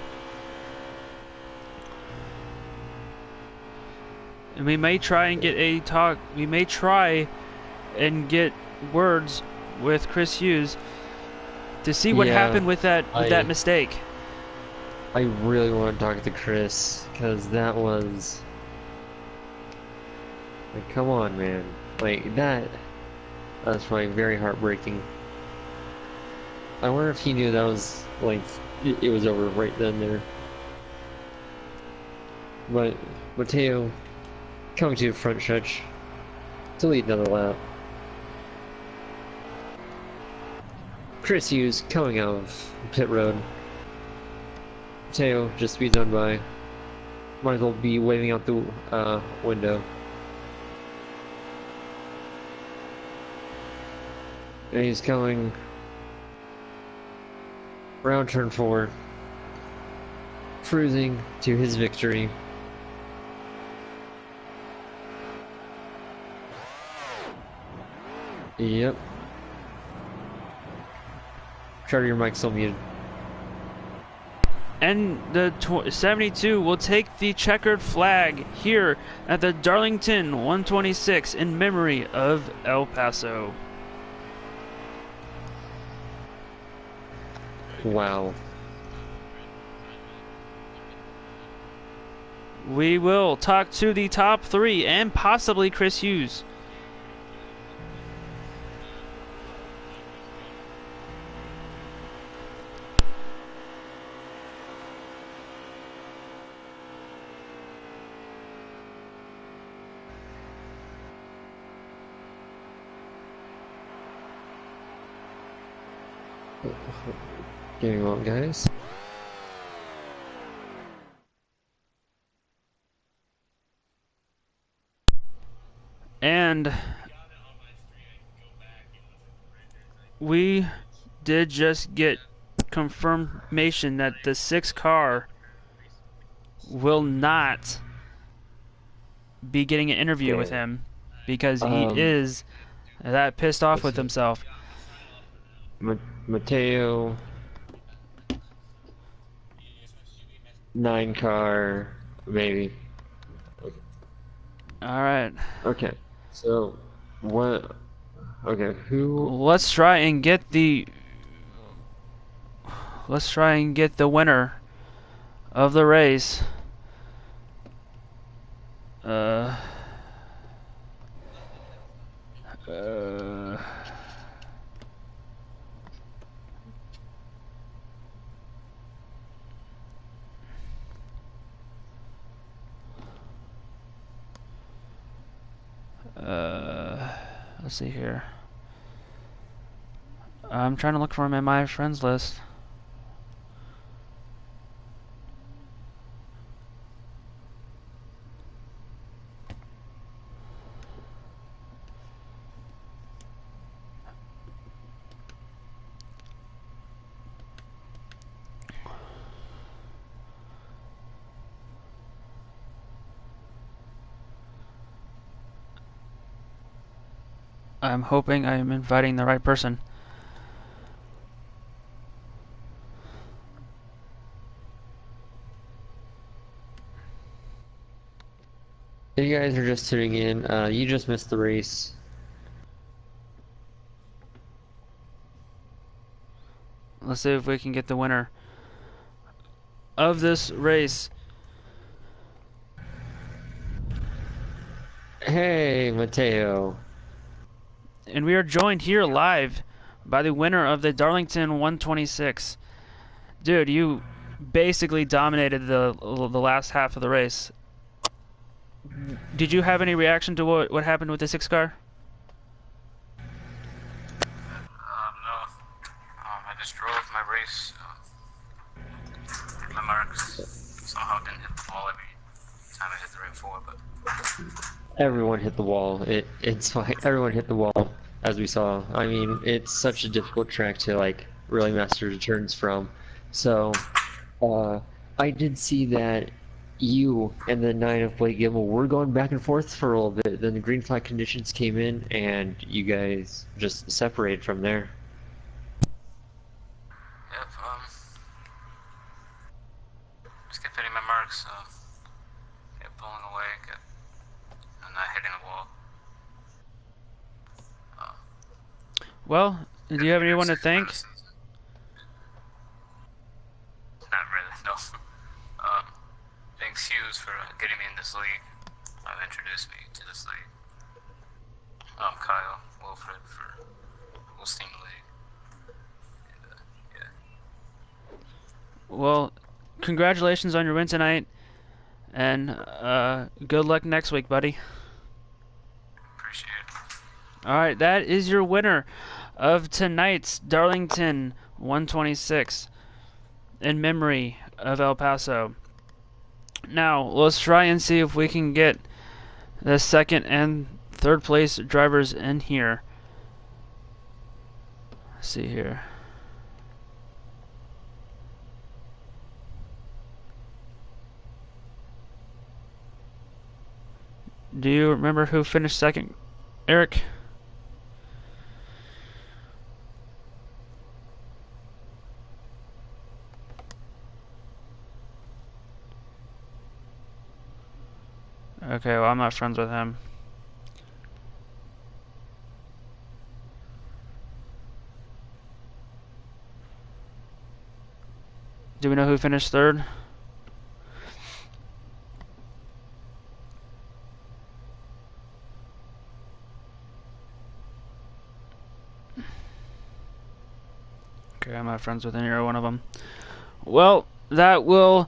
And we may try and get words with Chris Hughes to see what happened with that mistake. I really want to talk to Chris, because that was... like, come on, man. Like, that's probably very heartbreaking. I wonder if he knew that was, like, it was over right then and there. But Mateo coming to the front stretch to lead another lap. Chris Hughes coming out of pit road. Mateo just speeds on by. Might as well be waving out the window. And he's coming around turn 4, cruising to his victory. Yep. Charter, your mic's still muted. And the 72 will take the checkered flag here at the Darlington 126 in memory of El Paso. Wow. We will talk to the top 3 and possibly Chris Hughes. Give me a moment, guys. And we did just get confirmation that the 6th car will not be getting an interview with Okay. him because he Um, is that pissed off let's with see. himself. Mateo, 9 car, maybe. All right. Okay. So, what? Okay, who? Let's try and get the winner of the race. Uh uh let's see here. I'm trying to look for him in my friends list. I'm hoping I am inviting the right person. If you guys are just tuning in, you just missed the race. Let's see if we can get the winner of this race. Hey, Mateo. And we are joined here live by the winner of the Darlington 126. Dude, you basically dominated the last half of the race. Did you have any reaction to what happened with the 6th car? No. I just drove my race. My marks somehow didn't hit the wall every time I hit the ring forward, but Everyone hit the wall. It's fine. Everyone hit the wall, as we saw. I mean, it's such a difficult track to like really master the turns from. So, uh, I did see that you and the 9 of Blake Gimel were going back and forth for a little bit. Then the green flag conditions came in, and you guys just separated from there. yep. Just kept hitting my marks. Kept pulling away. I'm not hitting the wall. Well, do you have anyone to thank? Not really. No. Thanks Hughes for getting me in this league. Introduced me to this league. Kyle, Wilfred for hosting the league. And, yeah. Well, congratulations on your win tonight, and good luck next week, buddy. Appreciate it. All right, that is your winner of tonight's Darlington 126 in memory of El Paso. Now, let's try and see if we can get the 2nd and 3rd place drivers in here. Let's see here. Do you remember who finished 2nd, Eric? Okay, well, I'm not friends with him. Do we know who finished 3rd? Okay, I'm not friends with any one of them. Well, that will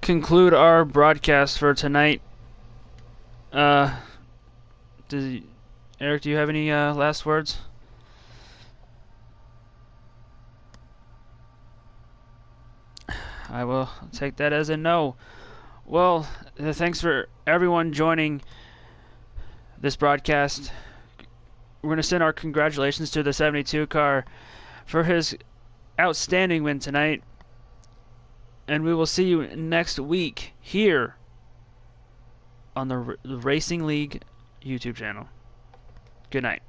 conclude our broadcast for tonight. Eric, do you have any last words? I will take that as a no. Well, thanks for everyone joining this broadcast. We're going to send our congratulations to the 72 car for his outstanding win tonight. And we will see you next week here on the Racing League YouTube channel. Good night.